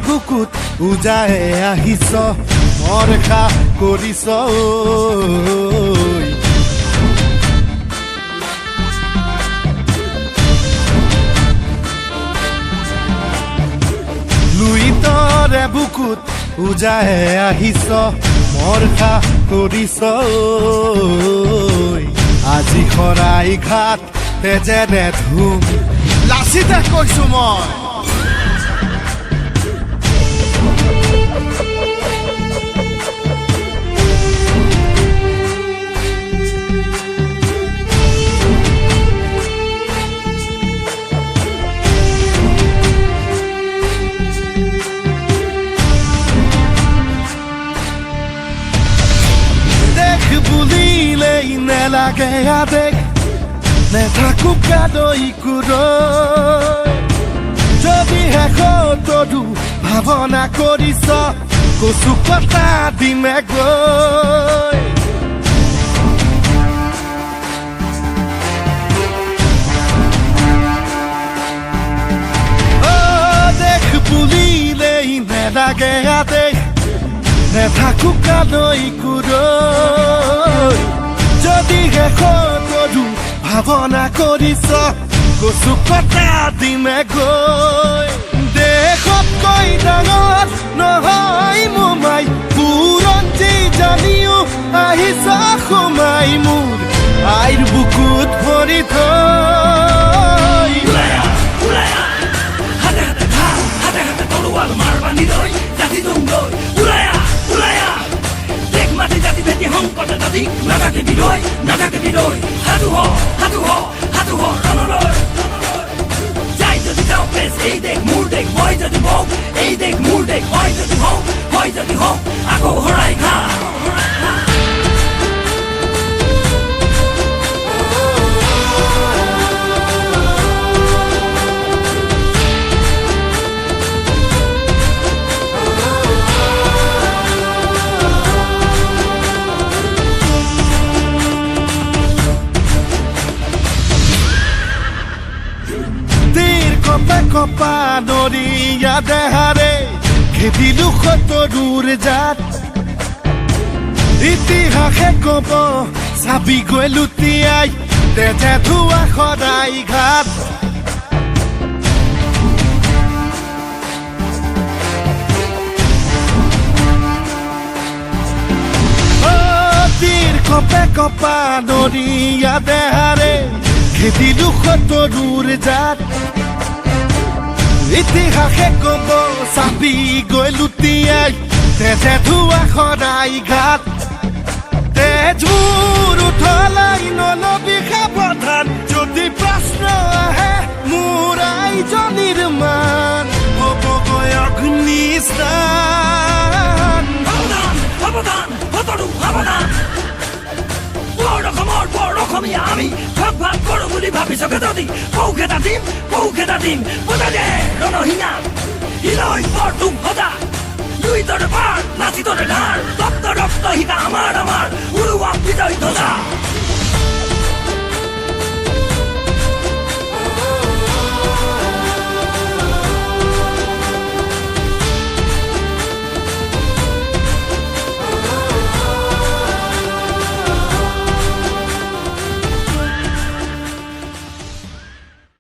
বুকুত উজাই আহিছ মৰখা কৰিছ লুইতৰে বুকুত উজাই আহিছ মৰখা কৰিছ আজি খৰাই ঘাট তেজেৰে ধুম লাচিতে কৈছো মই বুলিলেই নেলাগে আবেগ নেথাকো কাদৈ কুৰৈ যদি শেষতো ভাৱনা কৰিছ কচু কটা দিমে গৈ দেখ বুলিলেই নেলাগে আবেগ নেথাকো কাদৈ কুৰৈ যদি শেষতো ভাৱনা কৰিছ কচু কটা দিমে গৈ দেশতকৈ ডাঙৰ নহয় মোমাই বুৰঞ্জী জানিও আহিছ সোমাই মোৰ আইৰ বুকুত ভৰি থৈ নাথাকে বিৰৈ সাধু হ ৰণলৈ যাই যদি যাওঁ প্লেচ এই দেশ মোৰ দেশ মই যদি হওঁ এই দেশ মোৰ দেশ হয় যদি হওঁ আকৌ হৰাই খা কপা নৰিয়া দেহাৰে খেদিলো সতৰুৰ জাত ইতিহাসে কব চাবি গৈ লুটিয়াই তেজে ধোৱা সদায় ঘাট কপা নৰিয়া দেহাৰে খেদিলো সতৰুৰ জাত ইতিহাসে কব চাবি গৈ লুটিয়াই তেজে ধোৱা সদায় ঘাট তেজবোৰ উঠলাই নলবি সাৱধান যদি প্ৰশ্ন আহে মোৰ আইজনীৰ মান হ'বগৈ অগ্নিস্থান অসমীয়া আমি ভাগ কৰোঁ বুলি ভাবিছ যদি পৌখ এটা দিম বজাই দে ৰণহিঙা হিলৈ বৰ তুম সদা লুইতৰে পাৰ নাচিতৰে ধাৰ তপ্ত ৰক্ত শিকা আমাৰ উৰুৱা বিজয় ধ্বজা